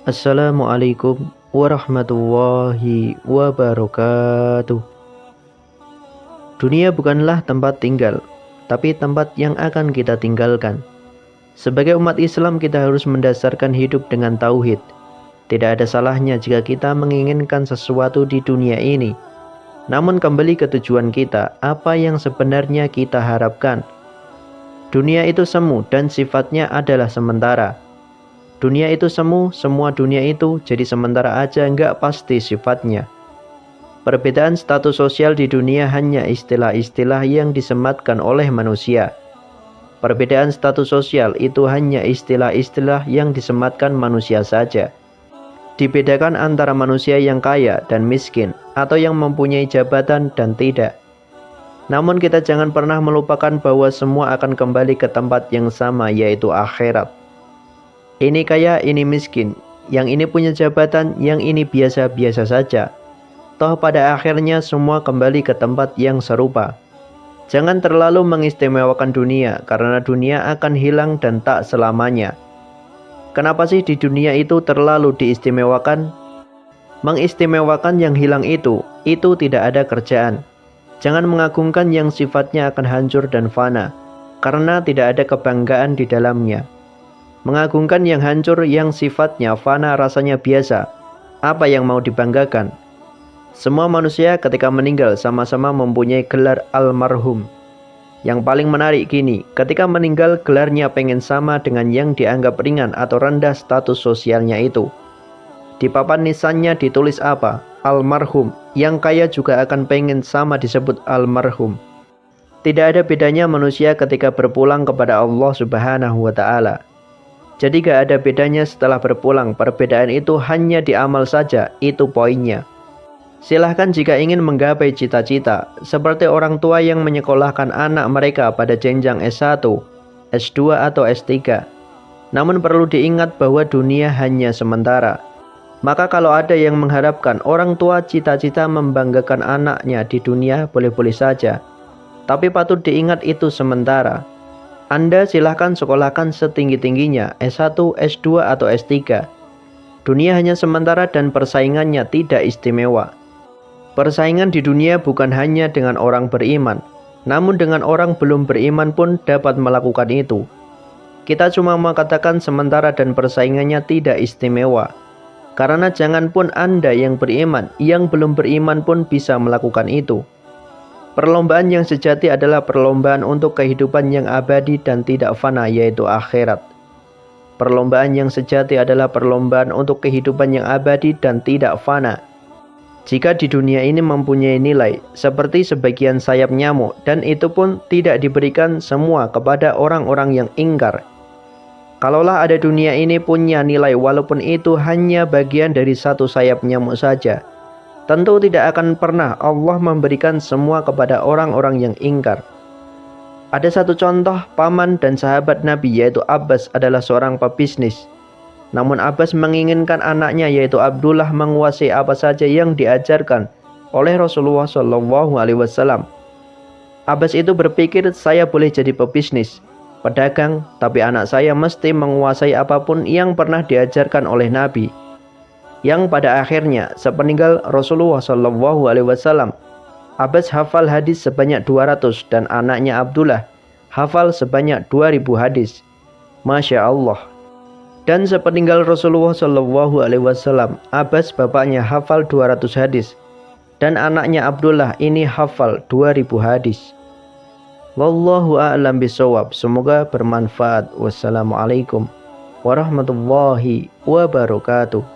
Assalamualaikum warahmatullahi wabarakatuh. Dunia bukanlah tempat tinggal, tapi tempat yang akan kita tinggalkan. Sebagai umat Islam, kita harus mendasarkan hidup dengan tauhid. Tidak ada salahnya jika kita menginginkan sesuatu di dunia ini. Namun kembali ke tujuan kita, apa yang sebenarnya kita harapkan. Dunia itu semu dan sifatnya adalah sementara. Dunia itu semu, semua dunia itu jadi sementara aja, nggak pasti sifatnya. Perbedaan status sosial di dunia hanya istilah-istilah yang disematkan oleh manusia. Perbedaan status sosial itu hanya istilah-istilah yang disematkan manusia saja. Dibedakan antara manusia yang kaya dan miskin, atau yang mempunyai jabatan dan tidak. Namun kita jangan pernah melupakan bahwa semua akan kembali ke tempat yang sama, yaitu akhirat. Ini kaya, ini miskin, yang ini punya jabatan, yang ini biasa-biasa saja. Toh pada akhirnya semua kembali ke tempat yang serupa. Jangan terlalu mengistimewakan dunia, karena dunia akan hilang dan tak selamanya. Kenapa sih di dunia itu terlalu diistimewakan? Mengistimewakan yang hilang itu tidak ada kerjaan. Jangan mengagungkan yang sifatnya akan hancur dan fana, karena tidak ada kebanggaan di dalamnya. Mengagungkan yang hancur yang sifatnya fana rasanya biasa. Apa yang mau dibanggakan? Semua manusia ketika meninggal sama-sama mempunyai gelar almarhum. Yang paling menarik gini, ketika meninggal gelarnya pengen sama dengan yang dianggap ringan atau rendah status sosialnya itu. Di papan nisannya ditulis apa? Almarhum. Yang kaya juga akan pengen sama disebut almarhum. Tidak ada bedanya manusia ketika berpulang kepada Allah Subhanahu wa Ta'ala. Jadi gak ada bedanya setelah berpulang, perbedaan itu hanya di amal saja, itu poinnya. Silahkan jika ingin menggapai cita-cita, seperti orang tua yang menyekolahkan anak mereka pada jenjang S1, S2 atau S3. Namun perlu diingat bahwa dunia hanya sementara. Maka kalau ada yang mengharapkan orang tua cita-cita membanggakan anaknya di dunia, boleh-boleh saja. Tapi patut diingat itu sementara. Anda silahkan sekolahkan setinggi-tingginya S1, S2 atau S3. Dunia hanya sementara dan persaingannya tidak istimewa. Persaingan di dunia bukan hanya dengan orang beriman, namun dengan orang belum beriman pun dapat melakukan itu. Kita cuma mengatakan sementara dan persaingannya tidak istimewa. Karena jangan pun Anda yang beriman, yang belum beriman pun bisa melakukan itu. Perlombaan yang sejati adalah perlombaan untuk kehidupan yang abadi dan tidak fana, yaitu akhirat. Perlombaan yang sejati adalah perlombaan untuk kehidupan yang abadi dan tidak fana. Jika di dunia ini mempunyai nilai, seperti sebagian sayap nyamuk, dan itu pun tidak diberikan semua kepada orang-orang yang ingkar. Kalaulah ada dunia ini punya nilai walaupun itu hanya bagian dari satu sayap nyamuk saja, tentu tidak akan pernah Allah memberikan semua kepada orang-orang yang ingkar. Ada satu contoh, paman dan sahabat Nabi yaitu Abbas adalah seorang pebisnis. Namun Abbas menginginkan anaknya yaitu Abdullah menguasai apa saja yang diajarkan oleh Rasulullah SAW. Abbas itu berpikir, saya boleh jadi pebisnis, pedagang, tapi anak saya mesti menguasai apapun yang pernah diajarkan oleh Nabi. Yang pada akhirnya sepeninggal Rasulullah SAW, Abbas hafal hadis sebanyak 200 dan anaknya Abdullah hafal sebanyak 2000 hadis. Masya Allah. Dan sepeninggal Rasulullah SAW, Abbas bapaknya hafal 200 hadis dan anaknya Abdullah ini hafal 2000 hadis. Wallahu a'lam bishawab. Semoga bermanfaat. Wassalamualaikum warahmatullahi wabarakatuh.